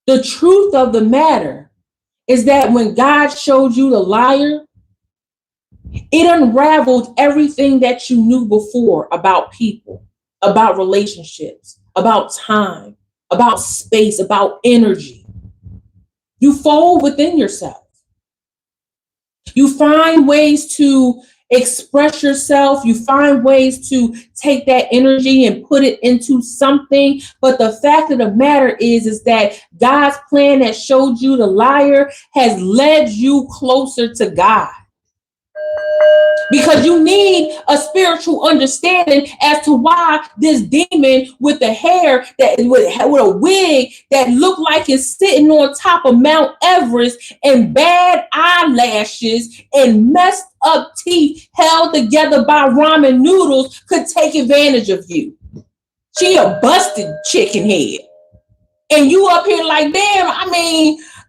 The truth of the matter is that when God showed you the liar, it unraveled everything that you knew before about people, about relationships, about time, about space, about energy. You fold within yourself. You find ways to express yourself. You find ways to take that energy and put it into something. But the fact of the matter is that God's plan that showed you the liar has led you closer to God. Because you need a spiritual understanding as to why this demon with the hair that with a wig that looked like it's sitting on top of Mount Everest and bad eyelashes and messed up teeth held together by ramen noodles could take advantage of you. She a busted chicken head. And you up here like, damn,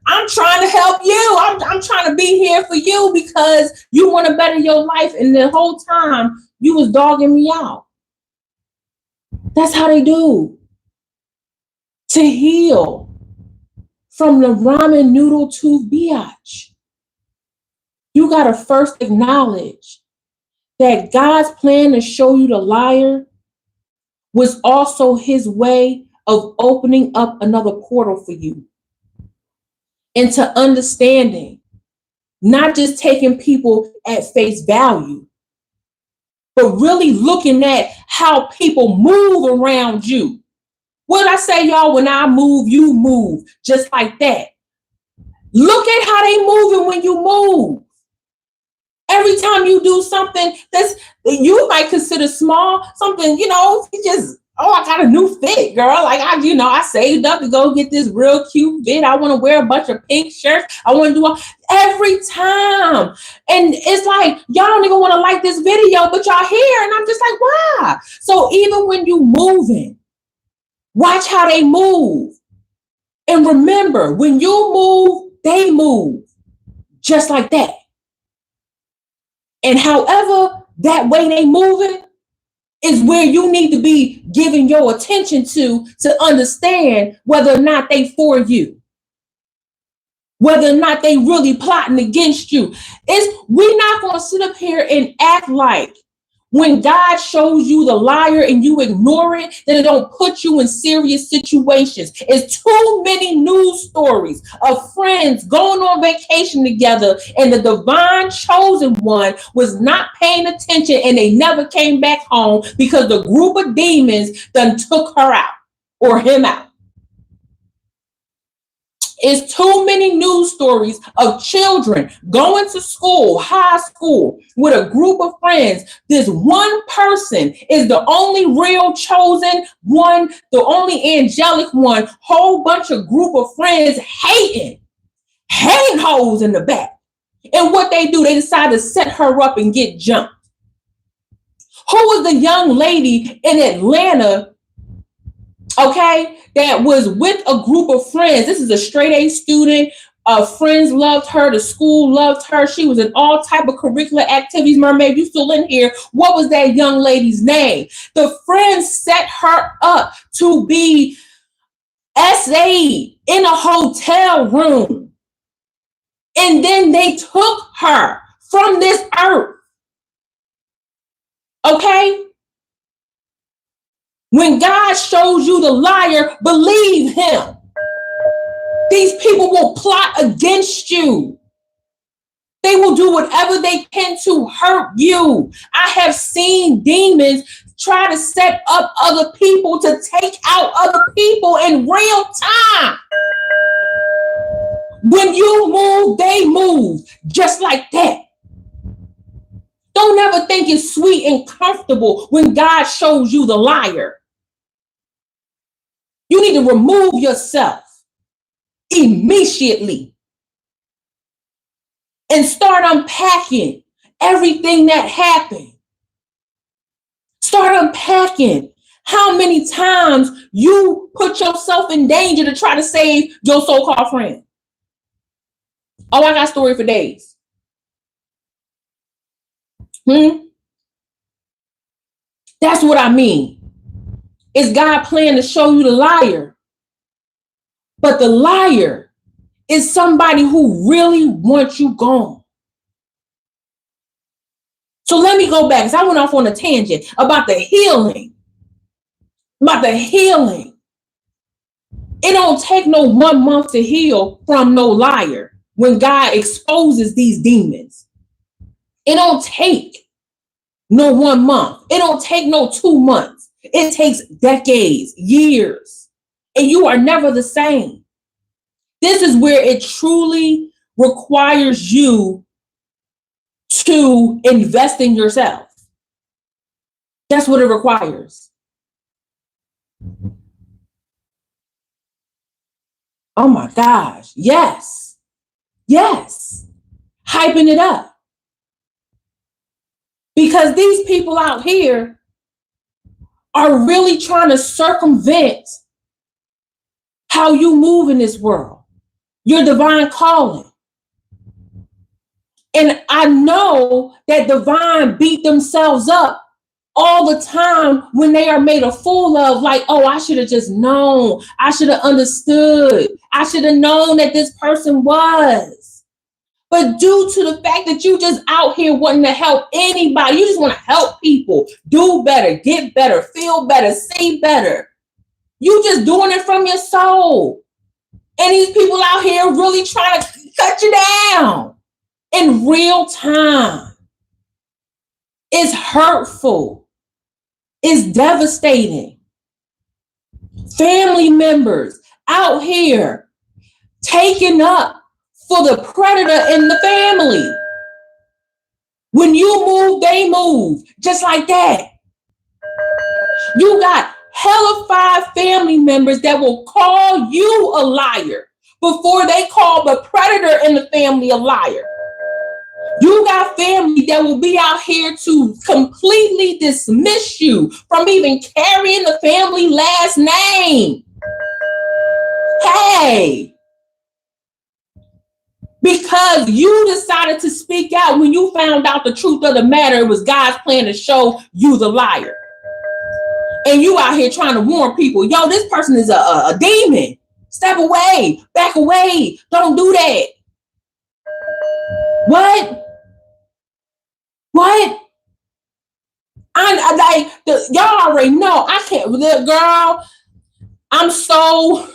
I'm trying to help you. I'm trying to be here for you because you want to better your life. And the whole time you was dogging me out. That's how they do. To heal from the ramen noodle to biatch, you got to first acknowledge that God's plan to show you the liar was also his way of opening up another portal for you. Into understanding, not just taking people at face value, but really looking at how people move around you. What I say, y'all, when I move, you move, just like that. Look at how they moving when you move. Every time you do something that you might consider small, something, you just, I got a new fit, girl. Like I saved up to go get this real cute fit. I want to wear a bunch of pink shirts. I want to do every time. And it's like, y'all don't even want to like this video, but y'all here. And I'm just like, why? So even when you moving, watch how they move. And remember, when you move, they move. Just like that. And however that way they moving is where you need to be giving your attention to understand whether or not they for you. Whether or not they really plotting against you. We're not going to sit up here and act like when God shows you the liar and you ignore it, that it don't put you in serious situations. It's too many news stories of friends going on vacation together and the divine chosen one was not paying attention and they never came back home because the group of demons done took her out or him out. It's too many news stories of children going to school, high school, with a group of friends. This one person is the only real chosen one, the only angelic one, whole bunch of group of friends hating hoes in the back. And what they do, they decide to set her up and get jumped. Who was the young lady in Atlanta, okay, that was with a group of friends? This is a straight A student. Friends loved her. The school loved her. She was in all type of curricular activities. Mermaid, you still in here. What was that young lady's name? The friends set her up to be SA in a hotel room. And then they took her from this earth. Okay? When God shows you the liar, believe him. These people will plot against you. They will do whatever they can to hurt you. I have seen demons try to set up other people to take out other people in real time. When you move, they move. Just like that. Don't ever think it's sweet and comfortable when God shows you the liar. You need to remove yourself immediately and start unpacking everything that happened. Start unpacking how many times you put yourself in danger to try to save your so-called friend. Oh, I got a story for days. That's what I mean. Is God planning to show you the liar? But the liar is somebody who really wants you gone. So let me go back, because I went off on a tangent about the healing. It don't take no 1 month to heal from no liar when God exposes these demons. It don't take no 1 month. It don't take no 2 months. It takes decades, years, and you are never the same. This is where it truly requires you to invest in yourself. That's what it requires. Oh my gosh. Yes. Yes. Hyping it up. Because these people out here are really trying to circumvent how you move in this world, your divine calling. And I know that divine beat themselves up all the time when they are made a fool of, like, oh, I should have just known. I should have understood. I should have known that this person was. But due to the fact that you just out here wanting to help anybody, you just want to help people do better, get better, feel better, see better. You just doing it from your soul. And these people out here really trying to cut you down in real time. It's hurtful. It's devastating. Family members out here taking up for the predator in the family. When you move, they move. Just like that. You got hella 5 family members that will call you a liar before they call the predator in the family a liar. You got family that will be out here to completely dismiss you from even carrying the family last name. Hey, because you decided to speak out when you found out the truth of the matter, it was God's plan to show you the liar. And you out here trying to warn people, yo, this person is a demon. Step away, back away, don't do that. What? Y'all already know. I can't, girl. I'm so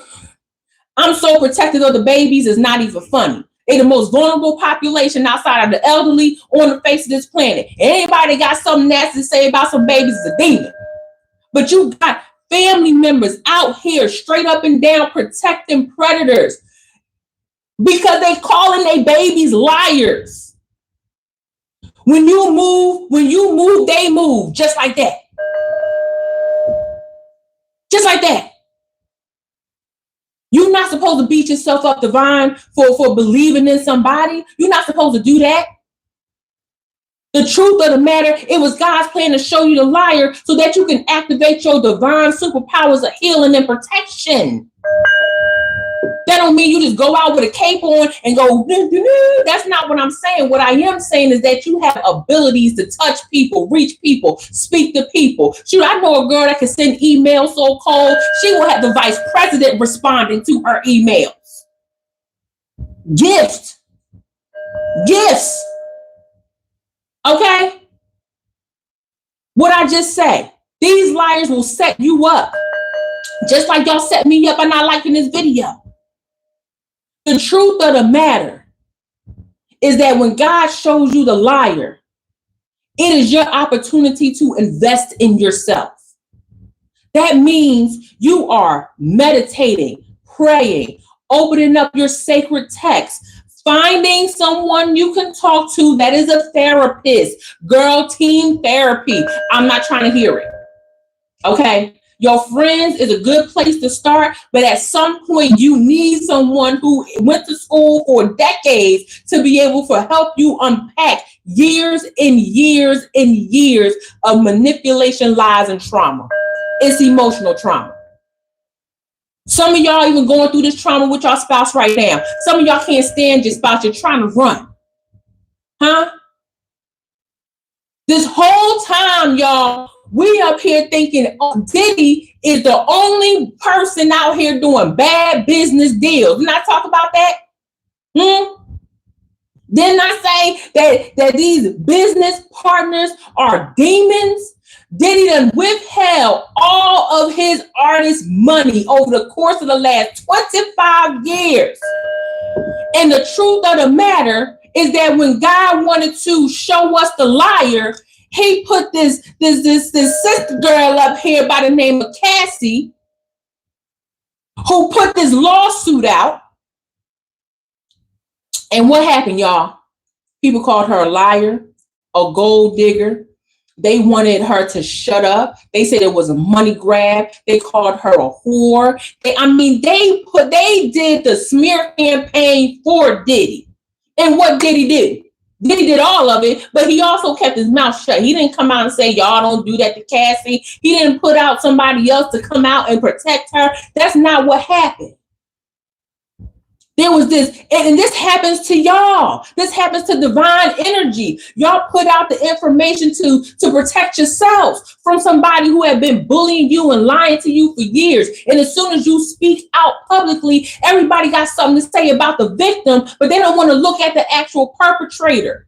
protective of the babies. It's not even funny. They're the most vulnerable population outside of the elderly on the face of this planet. Anybody got something nasty to say about some babies is a demon. But you got family members out here straight up and down protecting predators because they calling their babies liars. When you move, they move. Just like that. Just like that. You're not supposed to beat yourself up, divine, for believing in somebody. You're not supposed to do that. The truth of the matter, it was God's plan to show you the liar so that you can activate your divine superpowers of healing and protection. That don't mean you just go out with a cape on and go, that's not what I'm saying. What I am saying is that you have abilities to touch people, reach people, speak to people. Shoot, I know a girl that can send emails so cold, she will have the vice president responding to her emails. Gifts. Okay? What I just say, these liars will set you up. Just like y'all set me up by not liking this video. The truth of the matter is that when God shows you the liar, it is your opportunity to invest in yourself. That means you are meditating, praying, opening up your sacred text, finding someone you can talk to that is a therapist. Girl, team therapy. I'm not trying to hear it. Okay? Your friends is a good place to start, but at some point you need someone who went to school for decades to be able to help you unpack years and years and years of manipulation, lies, and trauma. It's emotional trauma. Some of y'all even going through this trauma with your spouse right now. Some of y'all can't stand your spouse. You're trying to run. Huh? This whole time, y'all, we up here thinking, oh, Diddy is the only person out here doing bad business deals. Didn't I talk about that? Didn't I say that these business partners are demons? Diddy done withheld all of his artist money over the course of the last 25 years. And the truth of the matter is that when God wanted to show us the liar, he put this sister girl up here by the name of Cassie, who put this lawsuit out. And what happened, y'all? People called her a liar, a gold digger. They wanted her to shut up. They said it was a money grab. They called her a whore. They did the smear campaign for Diddy. And what Diddy did? Diddy did all of it, but he also kept his mouth shut. He didn't come out and say, y'all don't do that to Cassie. He didn't put out somebody else to come out and protect her. That's not what happened. There was this, and this happens to y'all. This happens to divine energy. Y'all put out the information to protect yourselves from somebody who had been bullying you and lying to you for years. And as soon as you speak out publicly, everybody got something to say about the victim, but they don't want to look at the actual perpetrator.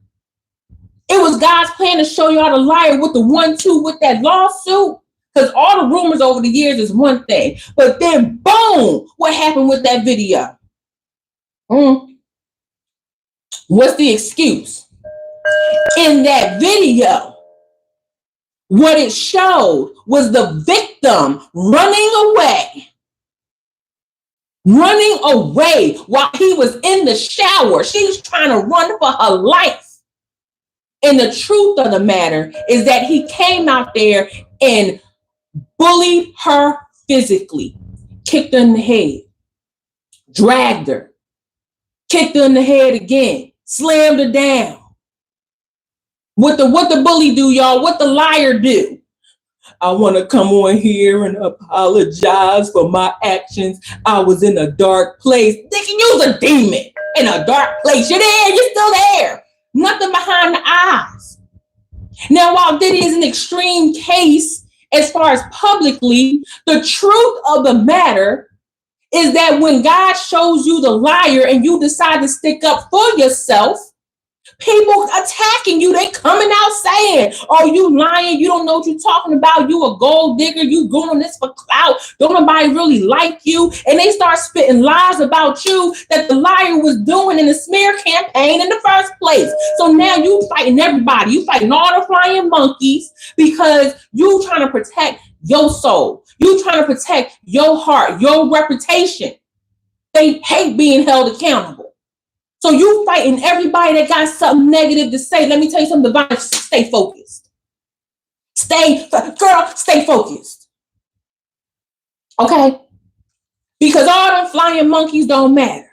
It was God's plan to show y'all the liar with the 1-2 with that lawsuit. Because all the rumors over the years is one thing. But then, boom, what happened with that video? What's the excuse? In that video, what it showed was the victim running away while he was in the shower. She was trying to run for her life. And the truth of the matter is that he came out there and bullied her physically, kicked her in the head, dragged her, kicked her in the head again, slammed her down. What the bully do, y'all? What the liar do? I want to come on here and apologize for my actions. I was in a dark place. Nigga, you's a demon in a dark place. You're there. You're still there. Nothing behind the eyes. Now, while Diddy is an extreme case as far as publicly, the truth of the matter is that when God shows you the liar and you decide to stick up for yourself, people attacking you, they coming out saying, oh, you lying, you don't know what you're talking about, you a gold digger, you doing this for clout, don't nobody really like you, and they start spitting lies about you that the liar was doing in the smear campaign in the first place. So now you fighting everybody, you fighting all the flying monkeys because you trying to protect your soul. You trying to protect your heart, your reputation. They hate being held accountable. So you fighting everybody that got something negative to say. Let me tell you something, Divine. Stay focused. Stay focused. Okay? Because all them flying monkeys don't matter.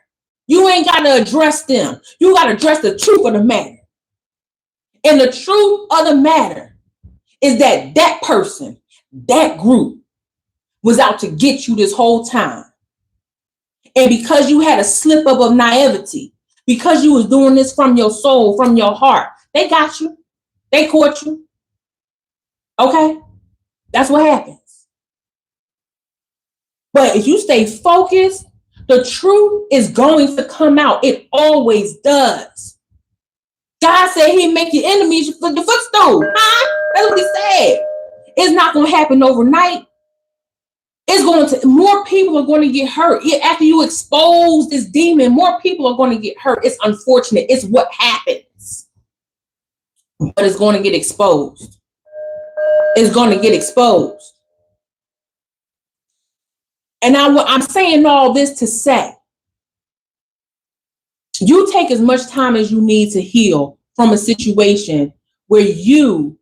You ain't got to address them. You got to address the truth of the matter. And the truth of the matter is that person, that group, was out to get you this whole time. And because you had a slip up of naivety, because you was doing this from your soul, from your heart, they got you. They caught you. Okay? That's what happens. But if you stay focused, the truth is going to come out. It always does. God said he'd make your enemies your footstool. Huh? That's what he said. It's not going to happen overnight. More people are going to get hurt. After you expose this demon, more people are going to get hurt. It's unfortunate. It's what happens. But it's going to get exposed. It's going to get exposed. And I'm saying all this to say, you take as much time as you need to heal from a situation where you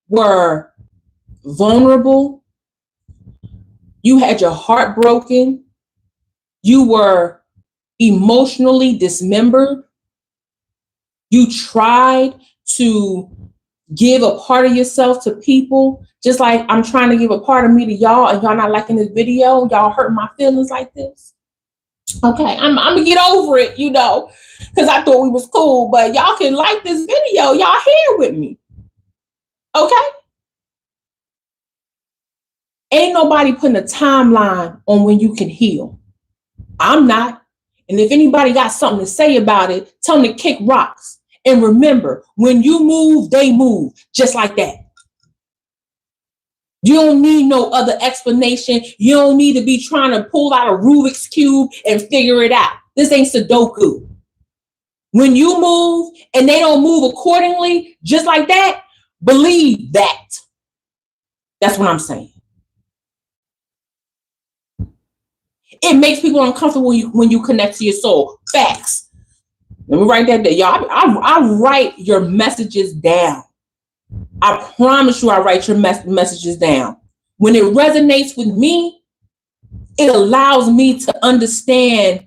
were vulnerable, you had your heart broken, you were emotionally dismembered, you tried to give a part of yourself to people, just like I'm trying to give a part of me to y'all, and y'all not liking this video, y'all hurting my feelings like this. Okay, I'm gonna get over it, because I thought we was cool, but y'all can like this video, y'all here with me. Okay? Ain't nobody putting a timeline on when you can heal. I'm not. And if anybody got something to say about it, tell them to kick rocks. And remember, when you move, they move just like that. You don't need no other explanation. You don't need to be trying to pull out a Rubik's Cube and figure it out. This ain't Sudoku. When you move and they don't move accordingly, just like that, believe that. That's what I'm saying. It makes people uncomfortable when you connect to your soul. Facts. Let me write that down. Y'all, I write your messages down. I promise you I write your messages down. When it resonates with me, it allows me to understand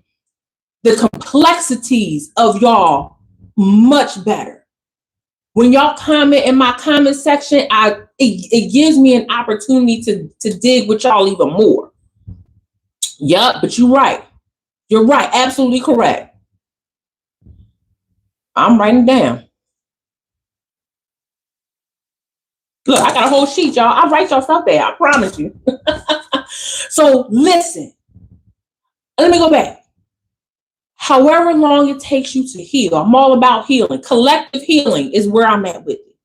the complexities of y'all much better. When y'all comment in my comment section, it gives me an opportunity to dig with y'all even more. Yup, but you're right. You're right. Absolutely correct. I'm writing down. Look, I got a whole sheet, y'all. I write y'all stuff there. I promise you. So listen. Let me go back. However long it takes you to heal, I'm all about healing. Collective healing is where I'm at with it.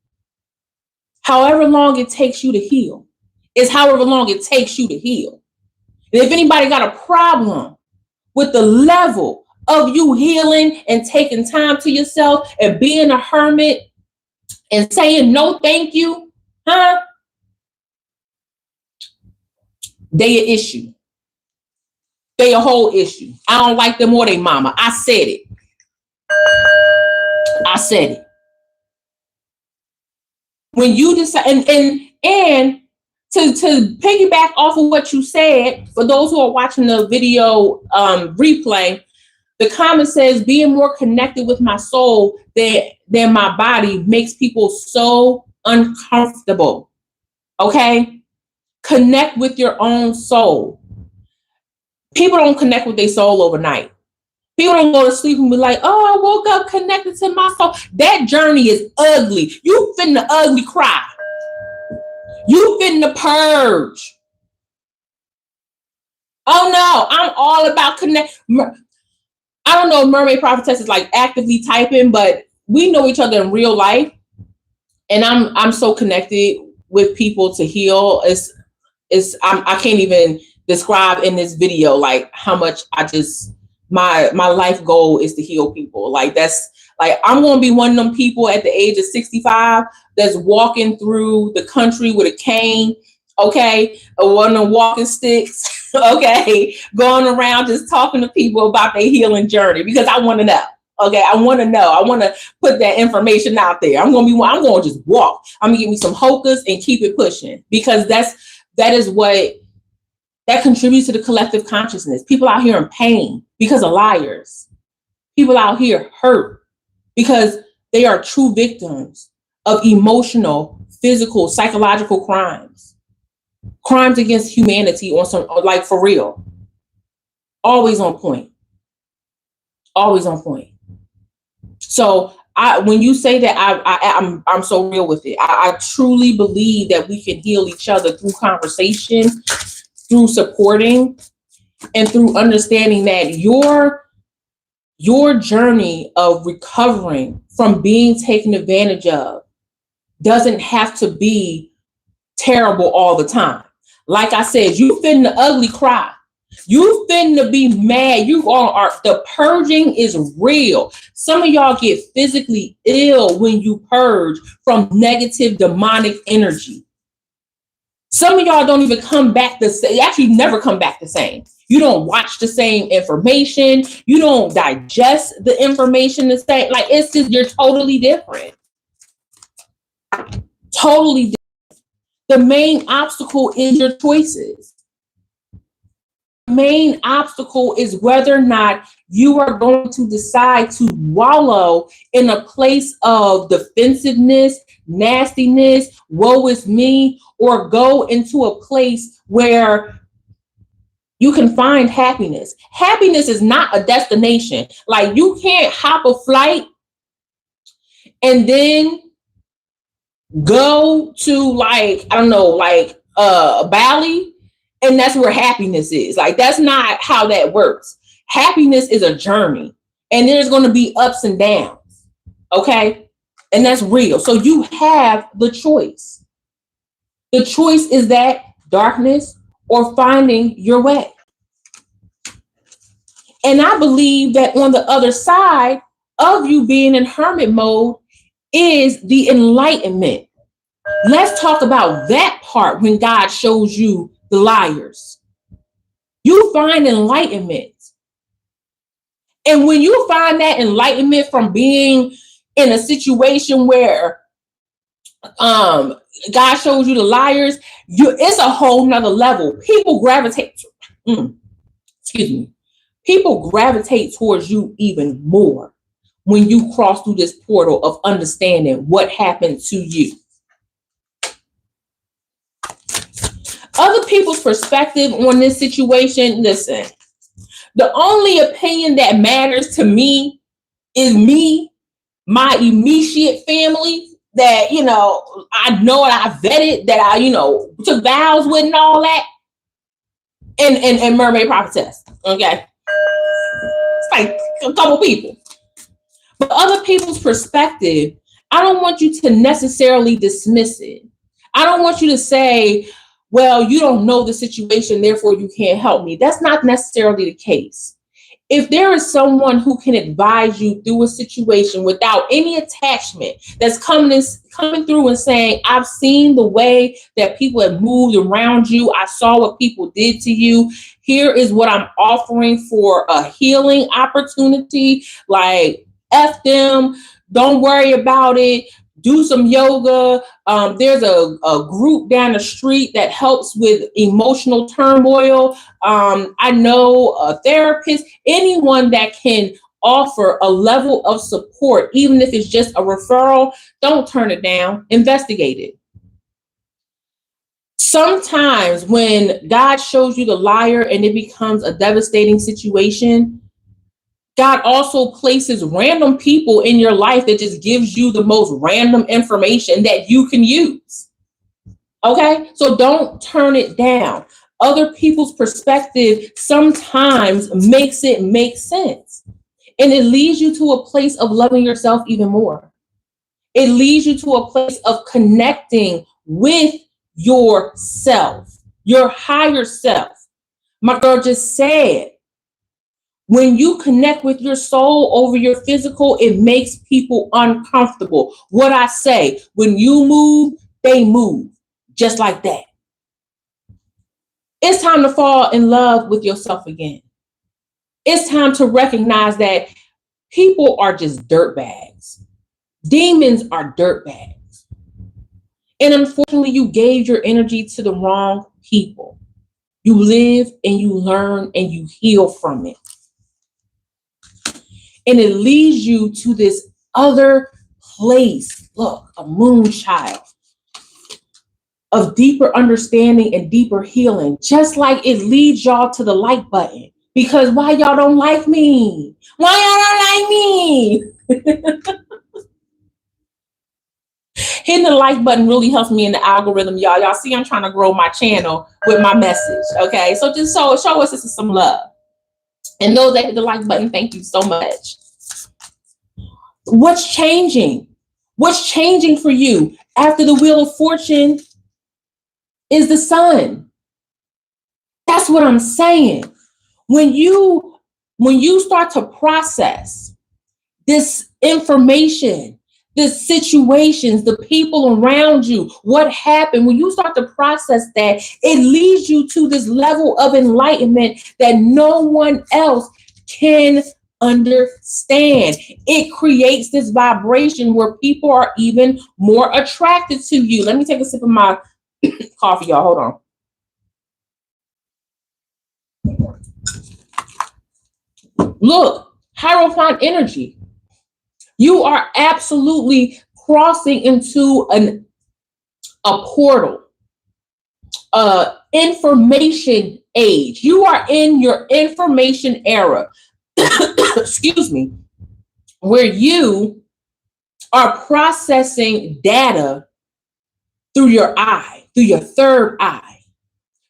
However long it takes you to heal is however long it takes you to heal. And if anybody got a problem with the level of you healing and taking time to yourself and being a hermit and saying no thank you, they an issue. They a whole issue. I don't like them or they mama. I said it. I said it. When you decide, and to piggyback off of what you said, for those who are watching the video replay, the comment says being more connected with my soul than my body makes people so uncomfortable. Okay? Connect with your own soul. People don't connect with their soul overnight. People don't go to sleep and be like, oh, I woke up connected to my soul. That journey is ugly. You finna ugly cry. You finna purge. Oh no, I'm all about connect. I don't know if Mermaid Prophetess is like actively typing, but we know each other in real life. And I'm so connected with people to heal. I can't even describe in this video like how much my life goal is to heal people. Like that's like I'm gonna be one of them people at the age of 65 that's walking through the country with a cane, okay, or one of them walking sticks, okay, going around just talking to people about their healing journey because I want to know. Okay, I want to know. I want to put that information out there. I'm going to just walk. I'm going to give me some hocus and keep it pushing because that is what that contributes to the collective consciousness. People out here in pain because of liars. People out here hurt because they are true victims of emotional, physical, psychological crimes. Crimes against humanity on some, like for real. Always on point. Always on point. So when you say that, I'm so real with it. I truly believe that we can heal each other through conversation, through supporting, and through understanding that your journey of recovering from being taken advantage of doesn't have to be terrible all the time. Like I said, you finna ugly cry. You finna be mad. The purging is real. Some of y'all get physically ill when you purge from negative demonic energy. Some of y'all don't even come back the same. Actually, never come back the same. You don't watch the same information. You don't digest the information the same. Like it's just, you're totally different. Totally different. The main obstacle is your choices. Main obstacle is whether or not you are going to decide to wallow in a place of defensiveness, nastiness, woe is me, or go into a place where you can find happiness. Happiness is not a destination. Like you can't hop a flight and then go to like, I don't know, like valley, and that's where happiness is. Like, that's not how that works. Happiness is a journey, and there's going to be ups and downs. Okay. And that's real. So you have the choice. The choice is that darkness or finding your way. And I believe that on the other side of you being in hermit mode is the enlightenment. Let's talk about that part when God shows you the liars. You find enlightenment. And when you find that enlightenment from being in a situation where God shows you the liars, it's a whole nother level. People gravitate, people gravitate towards you even more when you cross through this portal of understanding what happened to you. Other people's perspective on this situation, listen, the only opinion that matters to me is me, my immediate family that, I know and I vetted, that I, took vows with and all that, and Mermaid Prophetess, okay? It's like a couple people. But other people's perspective, I don't want you to necessarily dismiss it. I don't want you to say, well, you don't know the situation, therefore you can't help me. That's not necessarily the case. If there is someone who can advise you through a situation without any attachment, that's coming through and saying, I've seen the way that people have moved around you. I saw what people did to you. Here is what I'm offering for a healing opportunity. Like, F them. Don't worry about it. Do some yoga. There's a group down the street that helps with emotional turmoil. I know a therapist, anyone that can offer a level of support, even if it's just a referral. Don't turn it down. Investigate it. Sometimes when God shows you the liar and it becomes a devastating situation, God also places random people in your life that just gives you the most random information that you can use. Okay? So don't turn it down. Other people's perspective sometimes makes it make sense. And it leads you to a place of loving yourself even more. It leads you to a place of connecting with yourself, your higher self. My girl just said, when you connect with your soul over your physical, it makes people uncomfortable. What I say, when you move, they move, just like that. It's time to fall in love with yourself again. It's time to recognize that people are just dirtbags. Demons are dirtbags. And unfortunately, you gave your energy to the wrong people. You live and you learn and you heal from it. And it leads you to this other place. Look, a moon child of deeper understanding and deeper healing, just like it leads y'all to the like button. Because why y'all don't like me? Why y'all don't like me? Hitting the like button really helps me in the algorithm, y'all. Y'all see I'm trying to grow my channel with my message, okay? So just show us this is some love. And those that hit the like button, thank you so much. What's changing? What's changing for you after the Wheel of Fortune is the sun? That's what I'm saying. When you start to process this information, the situations, the people around you, what happened, when you start to process that, it leads you to this level of enlightenment that no one else can understand. It creates this vibration where people are even more attracted to you. Let me take a sip of my coffee, y'all. Hold on. Look, Hierophant energy. You are absolutely crossing into a portal, information age. You are in your information era. Excuse me, where you are processing data through your eye, through your third eye.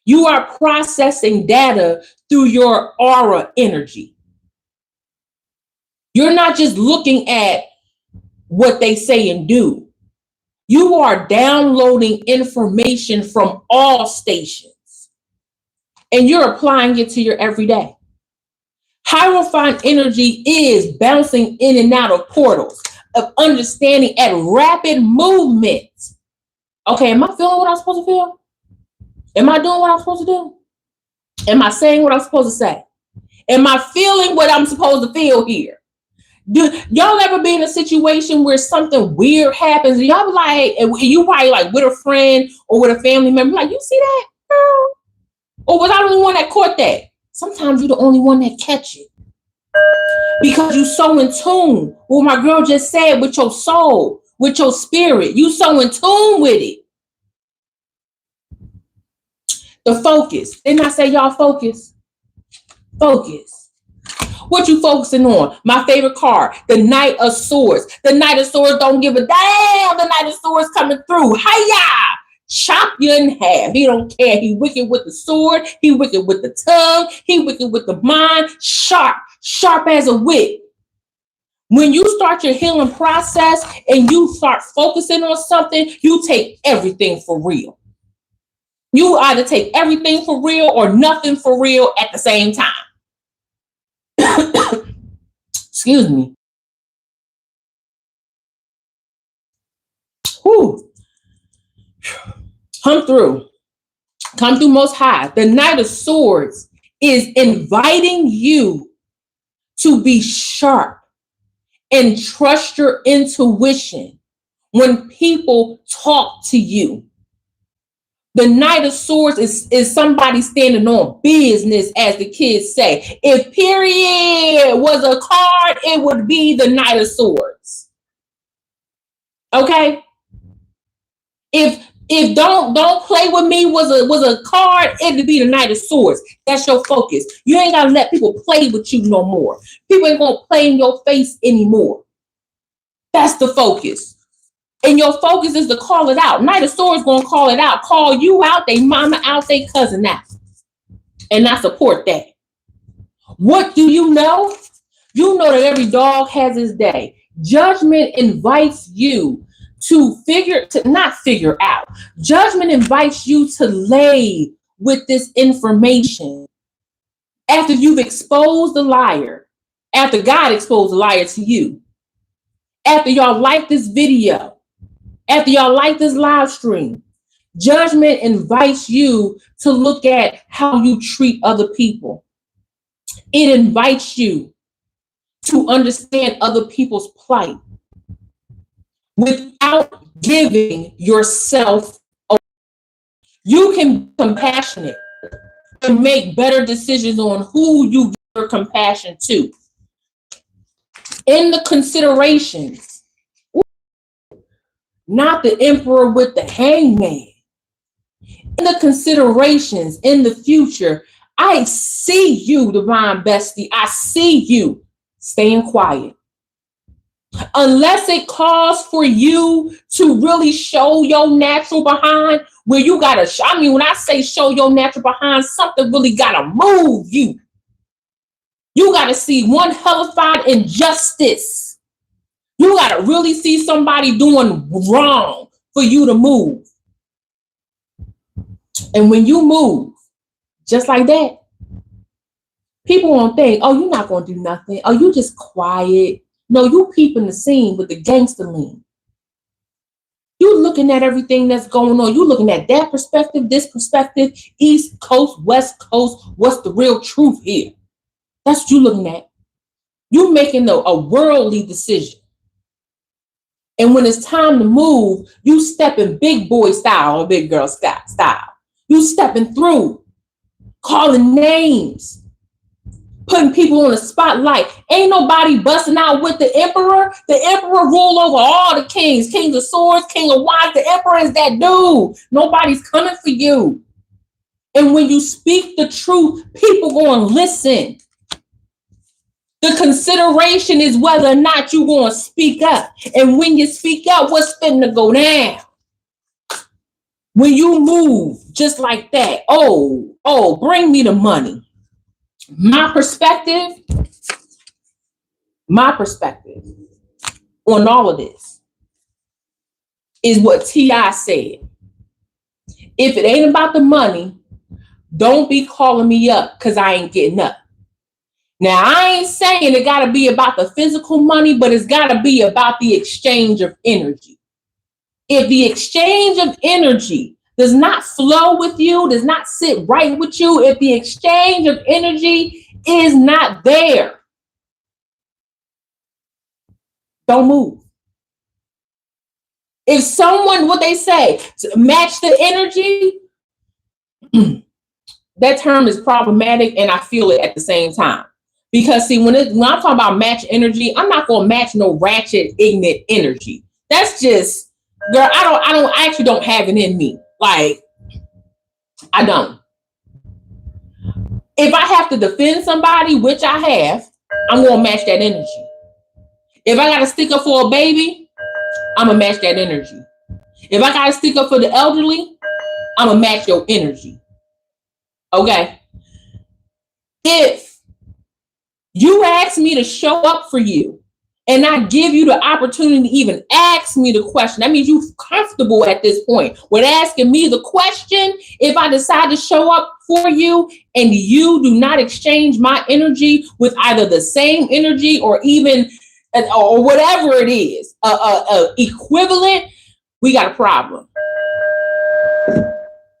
You are processing data through your aura energy. You're not just looking at what they say and do. You are downloading information from all stations and you're applying it to your everyday. Hierophant energy is bouncing in and out of portals of understanding at rapid movement. Okay, am I feeling what I'm supposed to feel? Am I doing what I'm supposed to do? Am I saying what I'm supposed to say? Am I feeling what I'm supposed to feel here? Do y'all ever be in a situation where something weird happens and y'all be like, and you probably like with a friend or with a family member, like, you see that, girl? Or was I the only one that caught that? Sometimes you're the only one that catch it. Because you so in tune. What my girl just said, with your soul, with your spirit. You so in tune with it. The focus. Didn't I say y'all focus? Focus. What you focusing on? My favorite card, the Knight of Swords. The Knight of Swords don't give a damn. The Knight of Swords coming through. Hiya! Chop you in half. He don't care. He wicked with the sword. He wicked with the tongue. He wicked with the mind. Sharp as a whip. When you start your healing process and you start focusing on something, you take everything for real. You either take everything for real or nothing for real at the same time. Excuse me. Whew. Come through Most High. The Knight of Swords is inviting you to be sharp and trust your intuition when people talk to you. The Knight of Swords is somebody standing on business, as the kids say. If period was a card, it would be the Knight of Swords. Okay? If don't play with me was a card, it would be the Knight of Swords. That's your focus. You ain't gotta let people play with you no more. People ain't gonna play in your face anymore. That's the focus. And your focus is to call it out. Knight of Swords gonna call it out. Call you out, they mama out, they cousin out. And I support that. What do you know? You know that every dog has his day. Judgment invites you to not figure out. Judgment invites you to lay with this information after you've exposed the liar, after God exposed the liar to you, after y'all like this video, after y'all like this live stream. Judgment invites you to look at how you treat other people. It invites you to understand other people's plight without giving yourself away. You can be compassionate and make better decisions on who you give your compassion to. In the considerations, not the emperor with the hangman. In the considerations in the future, I see you, divine bestie. I see you staying quiet. Unless it calls for you to really show your natural behind, where you gotta, when I say show your natural behind, something really gotta move you. You gotta see one hellified injustice. You gotta really see somebody doing wrong for you to move. And when you move, just like that, people won't think, oh, you're not gonna do nothing. Oh, you just quiet. No, you peeping the scene with the gangster lean. You looking at everything that's going on. You looking at that perspective, this perspective, East Coast, West Coast. What's the real truth here? That's what you looking at. You making a worldly decision. And when it's time to move, you stepping big boy style or big girl style. You stepping through, calling names, putting people on the spotlight. Ain't nobody busting out with the emperor. The emperor rule over all the kings. King of Swords, King of Wands. The emperor is that dude. Nobody's coming for you. And when you speak the truth, people going to listen. The consideration is whether or not you going to speak up. And when you speak up, what's finna go down? When you move just like that, bring me the money. My perspective on all of this is what T.I. said. If it ain't about the money, don't be calling me up because I ain't getting up. Now, I ain't saying it got to be about the physical money, but it's got to be about the exchange of energy. If the exchange of energy does not flow with you, does not sit right with you, if the exchange of energy is not there, don't move. If someone, what they say, match the energy, that term is problematic, and I feel it at the same time. Because see, when I'm talking about match energy, I'm not gonna match no ratchet, ignorant energy. That's just, girl, I actually don't have it in me. Like, I don't. If I have to defend somebody, which I have, I'm gonna match that energy. If I gotta stick up for a baby, I'm gonna match that energy. If I gotta stick up for the elderly, I'm gonna match your energy. Okay? If you ask me to show up for you and I give you the opportunity to even ask me the question, that means you're comfortable at this point with asking me the question. If I decide to show up for you and you do not exchange my energy with either the same energy or even or whatever it is, equivalent, we got a problem.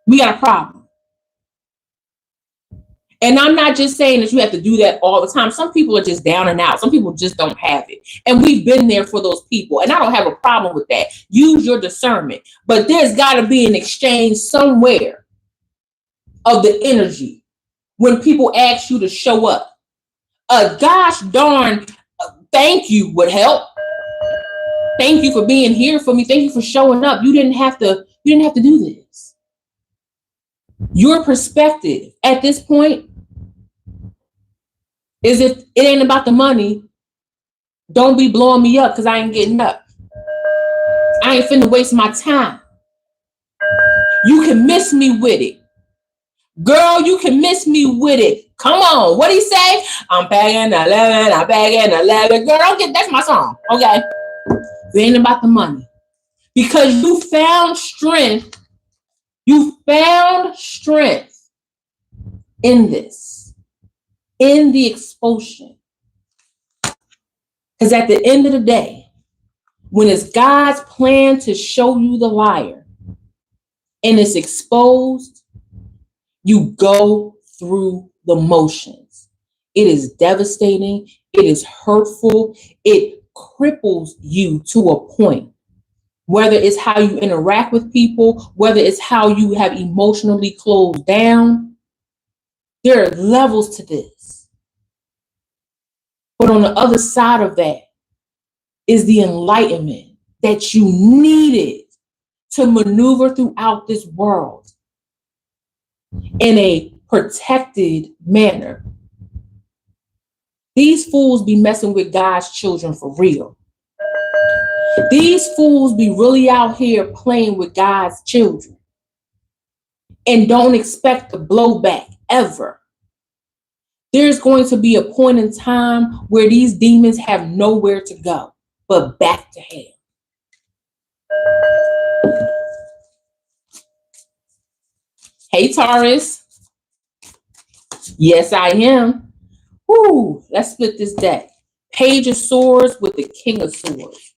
We got a problem. And I'm not just saying that you have to do that all the time. Some people are just down and out. Some people just don't have it. And we've been there for those people. And I don't have a problem with that. Use your discernment. But there's got to be an exchange somewhere of the energy when people ask you to show up. Gosh darn, thank you would help. Thank you for being here for me. Thank you for showing up. You didn't have to do this. Your perspective at this point is, if it ain't about the money, don't be blowing me up because I ain't getting up. I ain't finna waste my time. You can miss me with it. Girl, you can miss me with it. Come on. What he say? I'm packing 11. I'm packing 11. Girl, don't get, that's my song. Okay. It ain't about the money. Because you found strength. You found strength in this. In the expulsion. Because at the end of the day, when it's God's plan to show you the liar and it's exposed, you go through the motions. It is devastating. It is hurtful. It cripples you to a point. Whether it's how you interact with people, whether it's how you have emotionally closed down, there are levels to this. But on the other side of that is the enlightenment that you needed to maneuver throughout this world in a protected manner. These fools be messing with God's children for real. These fools be really out here playing with God's children and don't expect the blowback ever. There's going to be a point in time where these demons have nowhere to go but back to hell. Hey, Taurus. Yes, I am. Woo, let's split this deck. Page of Swords with the King of Swords.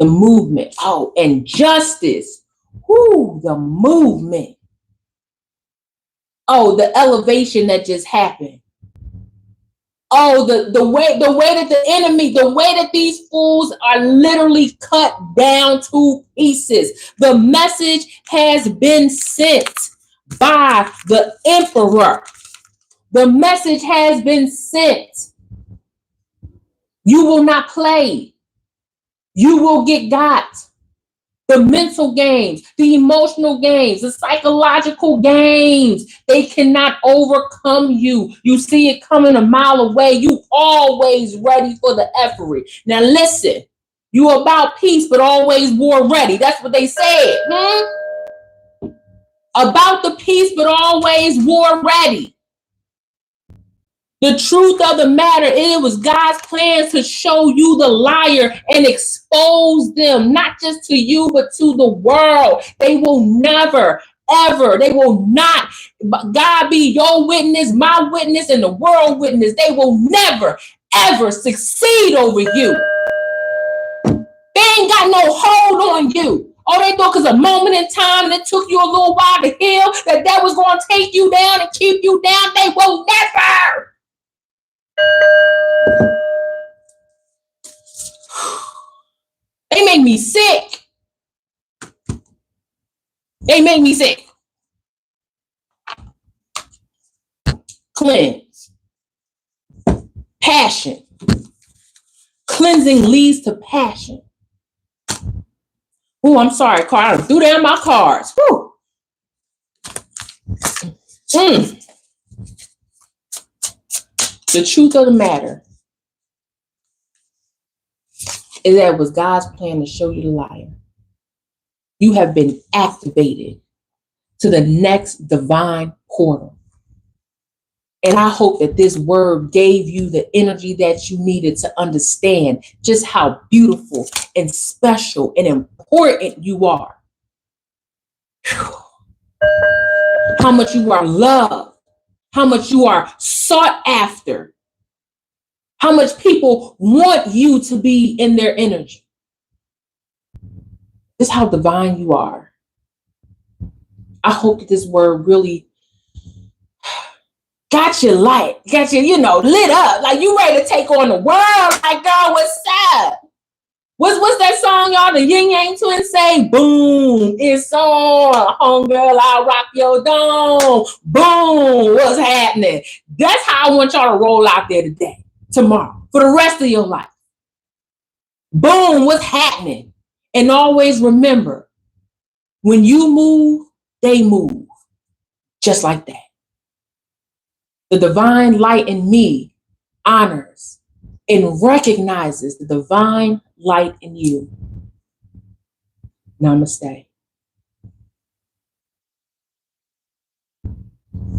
The movement. Oh, and justice. Woo, the movement. Oh, the elevation that just happened. Oh, the way that the enemy, the way that these fools are literally cut down to pieces. The message has been sent by the emperor. The message has been sent. You will not play. You will get got. The mental games, the emotional games, the psychological games, they cannot overcome you. You see it coming a mile away. You always ready for the effery. Now listen, you about peace, but always war ready. That's what they said. about the peace, but always war ready. The truth of the matter, it was God's plan to show you the liar and expose them, not just to you, but to the world. They will never, ever, they will not, God be your witness, my witness, and the world witness. They will never, ever succeed over you. They ain't got no hold on you. All they thought was a moment in time and it took you a little while to heal, that was going to take you down and keep you down. They will never. They make me sick. They make me sick. Cleanse. Passion. Cleansing leads to passion. Oh, I'm sorry, Carl. I threw down my cards. Whew. The truth of the matter is that it was God's plan to show you the liar. You have been activated to the next divine portal. And I hope that this word gave you the energy that you needed to understand just how beautiful and special and important you are. How much you are loved. How much you are sought after. How much people want you to be in their energy. This is how divine you are. I hope that this word really got you light, got you, lit up. Like you ready to take on the world. Like, girl, what's up? What's that song, y'all? The Yin Yang Twins say, boom, it's on. Homegirl, I'll rock your dome. Boom, what's happening? That's how I want y'all to roll out there today, tomorrow, for the rest of your life. Boom, what's happening? And always remember, when you move, they move. Just like that. The divine light in me honors and recognizes the divine light in you. Namaste.